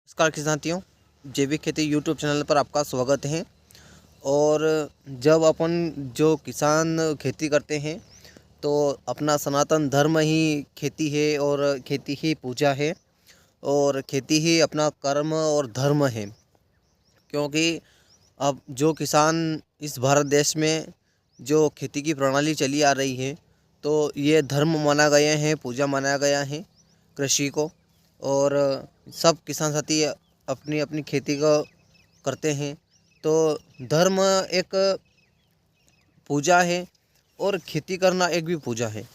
नमस्कार किसान साथियों, जैविक खेती यूट्यूब चैनल पर आपका स्वागत है। और जब अपन जो किसान खेती करते हैं तो अपना सनातन धर्म ही खेती है और खेती ही पूजा है और खेती ही अपना कर्म और धर्म है। क्योंकि अब जो किसान इस भारत देश में जो खेती की प्रणाली चली आ रही है तो ये धर्म माना गया है, पूजा माना गया है कृषि को। और सब किसान साथी अपनी अपनी खेती को करते हैं। तो धर्म एक पूजा है और खेती करना एक भी पूजा है।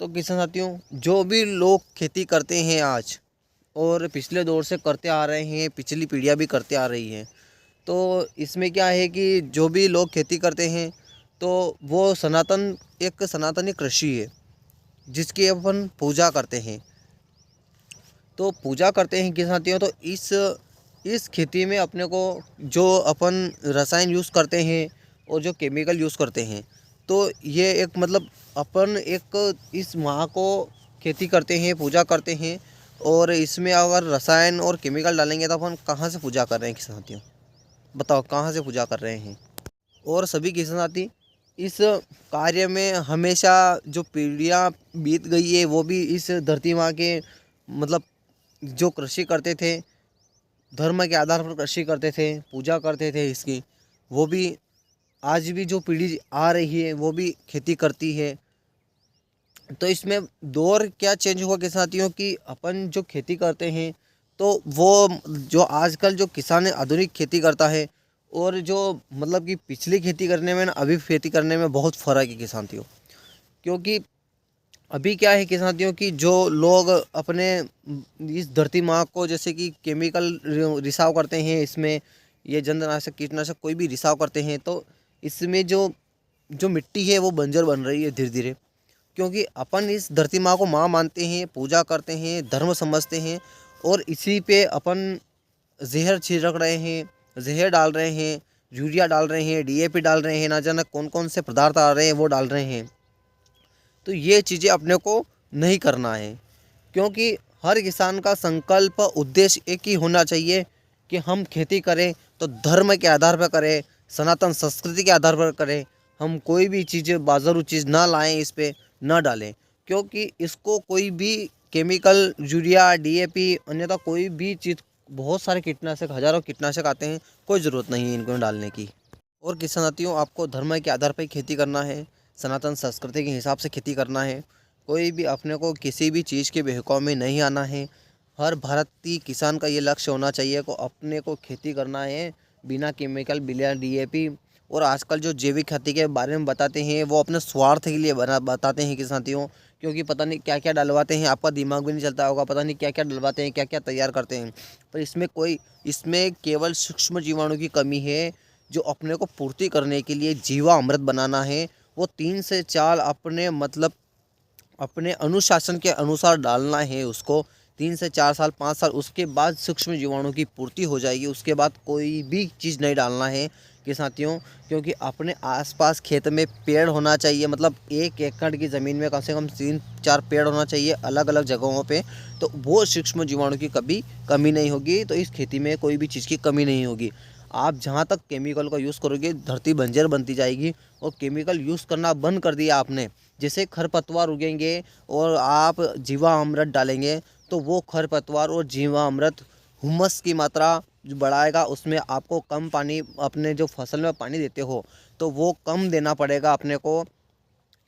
तो किसान साथियों, जो भी लोग खेती करते हैं आज और पिछले दौर से करते आ रहे हैं, पिछली पीढ़ियाँ भी करते आ रही हैं, तो इसमें क्या है कि जो भी लोग खेती करते हैं तो वो एक सनातनी कृषि है जिसकी अपन पूजा करते हैं। तो पूजा करते हैं किसान साथियों, तो इस खेती में अपने को जो अपन रसायन यूज़ करते हैं और जो केमिकल यूज़ करते हैं, तो ये एक मतलब अपन एक इस माह को खेती करते हैं, पूजा करते हैं। और इसमें अगर रसायन और केमिकल डालेंगे तो अपन कहाँ से पूजा कर रहे हैं किसान साथियों? बताओ कहाँ से पूजा कर रहे हैं? और सभी किसान साथी इस कार्य में हमेशा जो पीढ़ियाँ बीत गई है वो भी इस धरती माँ के मतलब जो कृषि करते थे, धर्म के आधार पर कृषि करते थे, पूजा करते थे इसकी, वो भी आज भी जो पीढ़ी आ रही है वो भी खेती करती है। तो इसमें दौर क्या चेंज हुआ के साथियों कि अपन जो खेती करते हैं तो वो जो आजकल जो किसान आधुनिक खेती करता है और जो मतलब कि पिछली खेती करने में ना अभी खेती करने में बहुत फ़र्क है किसान साथियों। क्योंकि अभी क्या है किसान साथियों कि जो लोग अपने इस धरती माँ को जैसे कि केमिकल रिसाव करते हैं, इसमें ये जंतुनाशक कीटनाशक कोई भी रिसाव करते हैं तो इसमें जो जो मिट्टी है वो बंजर बन रही है धीरे धीरे। क्योंकि अपन इस धरती माँ को माँ मानते हैं, पूजा करते हैं, धर्म समझते हैं और इसी पे अपन जहर छिड़क रहे हैं, जहर डाल रहे हैं, यूरिया डाल रहे हैं, डीएपी डाल रहे हैं, ना जाने कौन कौन से पदार्थ आ रहे हैं वो डाल रहे हैं। तो ये चीज़ें अपने को नहीं करना है। क्योंकि हर किसान का संकल्प उद्देश्य एक ही होना चाहिए कि हम खेती करें तो धर्म के आधार पर करें, सनातन संस्कृति के आधार पर करें। हम कोई भी चीज़ बाजारू चीज़ ना लाएं, इस पे ना डालें। क्योंकि इसको कोई भी केमिकल यूरिया डीएपी अन्यथा कोई भी चीज़, बहुत सारे कीटनाशक, हज़ारों कीटनाशक आते हैं, कोई ज़रूरत नहीं है इनको डालने की। और किसान साथियों, आपको धर्म के आधार पर खेती करना है, सनातन संस्कृति के हिसाब से खेती करना है। कोई भी अपने को किसी भी चीज़ के बहकाव में नहीं आना है। हर भारतीय किसान का ये लक्ष्य होना चाहिए को अपने को खेती करना है बिना केमिकल, बिना डीएपी। और आजकल जो जैविक खेती के बारे में बताते हैं वो अपने स्वार्थ के लिए बताते हैं किसान साथियों। क्योंकि पता नहीं क्या क्या डलवाते हैं, आपका दिमाग भी नहीं चलता होगा, पता नहीं क्या क्या डलवाते हैं, क्या क्या तैयार करते हैं। पर इसमें केवल सूक्ष्म जीवाणु की कमी है जो अपने को पूर्ति करने के लिए जीवा अमृत बनाना है। वो 3 से 4 अपने मतलब अपने अनुशासन के अनुसार डालना है उसको। 3 से 4 साल, 5 साल, उसके बाद सूक्ष्म जीवाणु की पूर्ति हो जाएगी। उसके बाद कोई भी चीज़ नहीं डालना है कि साथियों। क्योंकि अपने आसपास खेत में पेड़ होना चाहिए, मतलब 1 एकड़ की ज़मीन में कम से कम 3-4 पेड़ होना चाहिए अलग अलग जगहों पे। तो वो सूक्ष्म जीवाणु की कभी कमी नहीं होगी, तो इस खेती में कोई भी चीज़ की कमी नहीं होगी। आप जहाँ तक केमिकल का यूज़ करोगे धरती बंजर बनती जाएगी। और केमिकल यूज़ करना बंद कर दिया आपने, जैसे खरपतवार उगेंगे और आप जीवा अमृत डालेंगे तो वो खरपतवार और जीवा अमृत हुमस की मात्रा जो बढ़ाएगा। उसमें आपको कम पानी, अपने जो फसल में पानी देते हो तो वो कम देना पड़ेगा अपने को।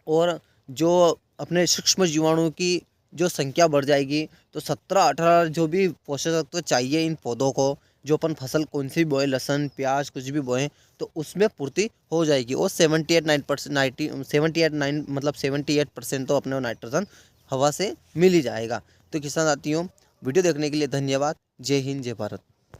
और जो अपने सूक्ष्म जीवाणु की जो संख्या बढ़ जाएगी। तो 17-18 जो भी पोषक तत्व चाहिए इन पौधों को, जो अपन फसल कौन सी भी बोए, लहसुन प्याज कुछ भी बोएं, तो उसमें पूर्ति हो जाएगी। और 78% तो अपने नाइट्रोजन हवा से मिल ही जाएगा। तो किसान साथियों, वीडियो देखने के लिए धन्यवाद। जय हिंद, जय भारत।